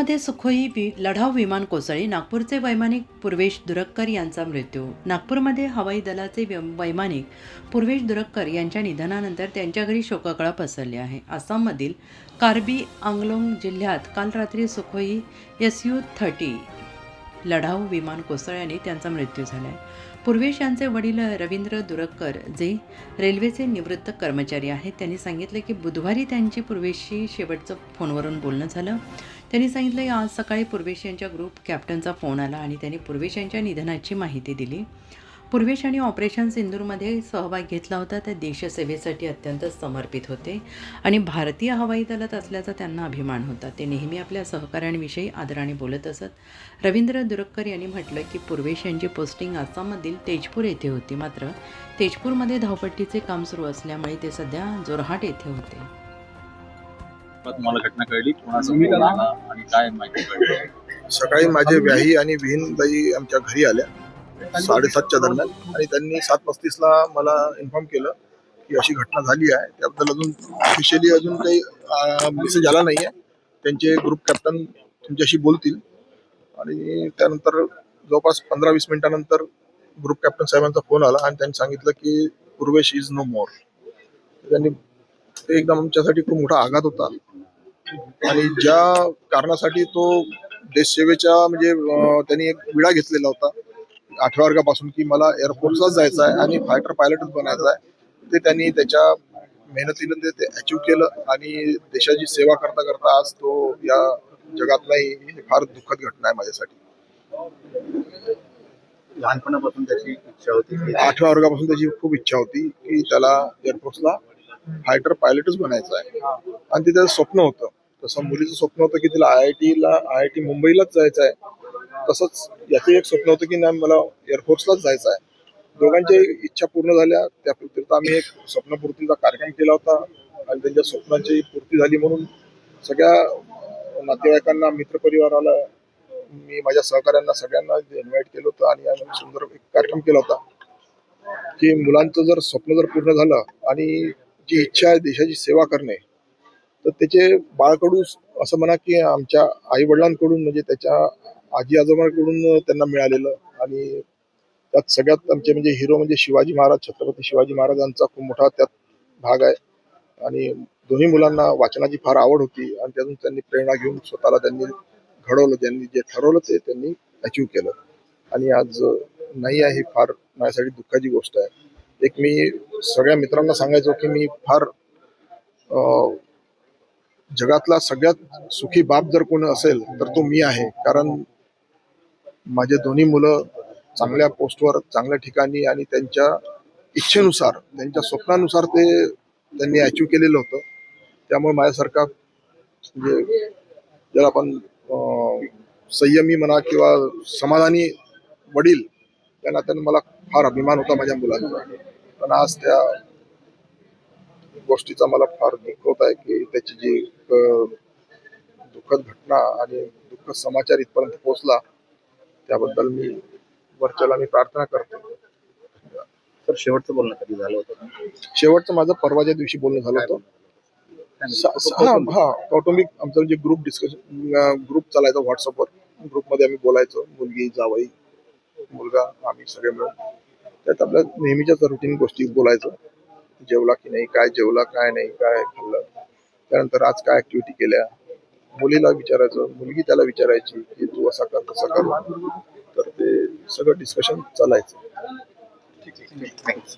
नागपूरमध्ये सुखोई लढाऊ विमान कोसळली. नागपूरचे वैमानिक पूर्वेश दुरक्कर यांचा मृत्यू. नागपूरमध्ये हवाई दलाचे वैमानिक पूर्वेश दुरक्कर यांच्या निधनानंतर त्यांच्या घरी शोककळा पसरली आहे. आसाममधील कार्बी आंगलोंग जिल्ह्यात काल रात्री सुखोई Su-30 लढाऊ विमान कोसळल्याने त्यांचा मृत्यू झाला आहे. पूर्वेश यांचे वडील रवींद्र दुरक्कर, जे रेल्वेचे निवृत्त कर्मचारी आहेत, त्यांनी सांगितले की बुधवारी त्यांची पूर्वेशशी शेवटचं फोनवरून बोलणं झालं. त्यांनी सांगितलं की आज सकाळी पूर्वेश यांच्या ग्रुप कॅप्टनचा फोन आला आणि त्यांनी पूर्वेश यांच्या निधनाची माहिती दिली. पूर्वेश यांनी ऑपरेशन सिंदूरमध्ये सहभाग घेतला होता. ते देशसेवेसाठी अत्यंत समर्पित होते आणि भारतीय हवाई दलात असल्याचा त्यांना अभिमान होता. ते नेहमी आपल्या सहकाऱ्यांविषयी आदराने बोलत असत. रवींद्र दुरक्कर यांनी म्हटलं की पूर्वेश यांची पोस्टिंग आसाममधील तेजपूर येथे होती. मात्र तेजपूरमध्ये धावपट्टीचे काम सुरू असल्यामुळे ते सध्या जोरहाट येथे होते. तुम्हाला घटना कळली, कोणाचा फोन आला आणि काय माहिती कळली? सकाळी माझे व्याही आणि विहीनबाई आमच्या घरी आल्या 7:30च्या दरम्यान आणि त्यांनी 7:35ला मला इन्फॉर्म केलं की अशी घटना झाली आहे. त्याबद्दल अजून ऑफिशियली काही मेसेज आला नाही आहे. त्यांचे ग्रुप कॅप्टन तुमच्याशी बोलतील आणि त्यानंतर जवळपास 15-20 मिनिटानंतर ग्रुप कॅप्टन साहेबांचा फोन आला आणि त्यांनी सांगितलं की पूर्वेश इज नो मोर. त्यांनी ते एकदम आमच्यासाठी खूप मोठा आघात होता आणि ज्या कारणासाठी तो देशसेवेच्या म्हणजे त्यांनी एक विडा घेतलेला होता 8व्या वर्गापासून की मला एअरफोर्सलाच जायचं आहे आणि फायटर पायलटच बनायचं आहे, ते त्यांनी त्याच्या मेहनतीने ते अचीव केलं आणि देशाची सेवा करता करता आज तो या जगात नाही. ही फार दुःखद घटना आहे माझ्यासाठी. लहानपणापासून त्याची इच्छा होती, 8व्या वर्गापासून त्याची खूप इच्छा होती की त्याला एअरफोर्सला फायटर पायलटच बनायचं आहे आणि ते त्याचं स्वप्न होतं. तसं मुलीचं स्वप्न होतं की तिला IIT मुंबईलाच जायचं आहे. तसंच याचं एक स्वप्न होतं की नाही मला एअरफोर्सलाच जायचं आहे. दोघांच्या इच्छा पूर्ण झाल्या. त्या पूर्तीचा आम्ही एक स्वप्नपूर्तीचा कार्यक्रम केला होता आणि त्यांच्या स्वप्नांची पूर्ती झाली म्हणून सगळ्या नातेवाईकांना, मित्रपरिवाराला, मी माझ्या सहकाऱ्यांना सगळ्यांना इन्व्हाइट केलं होतं आणि आम्ही सुंदर एक कार्यक्रम केला होता की मुलांचं जर स्वप्न जर पूर्ण झालं आणि जी इच्छा आहे देशाची सेवा करणे, तर त्याचे बाळकडू असं म्हणा की आमच्या आई वडिलांकडून म्हणजे त्याच्या आजी आजोबांकडून त्यांना मिळालेलं आणि त्यात सगळ्यात आमचे म्हणजे हिरो म्हणजे शिवाजी महाराज, छत्रपती शिवाजी महाराजांचा खूप मोठा त्यात भाग आहे. आणि दोन्ही मुलांना वाचनाची फार आवड होती आणि त्यातून त्यांनी प्रेरणा घेऊन स्वतःला त्यांनी घडवलं. त्यांनी जे ठरवलं ते त्यांनी अचीव केलं आणि आज नाही आहे. ही फार माझ्यासाठी दुःखाची गोष्ट आहे. एक मी सगळ्या मित्रांना सांगायचो की मी फार जगातला सगळ्यात सुखी बाप जर कोणी असेल तर तो मी आहे. कारण माझे दोन्ही मुलं चांगल्या पोस्टवर, चांगल्या ठिकाणी आणि त्यांच्या इच्छेनुसार, त्यांच्या स्वप्नानुसार ते त्यांनी अचीव केलेलं होतं. त्यामुळे माझ्यासारखा म्हणजे ज्याला आपण संयमी म्हणा किंवा समाधानी वडील, त्यांना मला फार अभिमान होता माझ्या मुलांचा. पण आज त्या गोष्टीचा मला फार दुःख होत आहे की त्याची जी दुःखद घटना आणि दुःखद समाचार इथपर्यंत पोहोचला, त्याबद्दल मी वरच्याला मी प्रार्थना करतो. तर शेवटचं बोलणं कधी झालं होतं? शेवटचं माझं परवाच्या दिवशी बोलणं झालं होतं. कौटुंबिक आमचं जे ग्रुप डिस्कशन ग्रुप चालायचा व्हॉट्सअपवर, ग्रुपमध्ये आम्ही बोलायचो, मुलगी, जावई, मुलगा, आम्ही सगळे मिळून. त्यात आपल्या नेहमीच्याच रुटीन गोष्टी बोलायचो. जेवला की नाही, काय जेवला, काय नाही, काय खाल्लं, त्यानंतर आज काय ऍक्टिव्हिटी केल्या, मुलीला विचारायचं, मुलगी त्याला विचारायची की तू असा कर तसा कर. तर ते सगळं डिस्कशन चालायचं. ठीक आहे, थँक्स.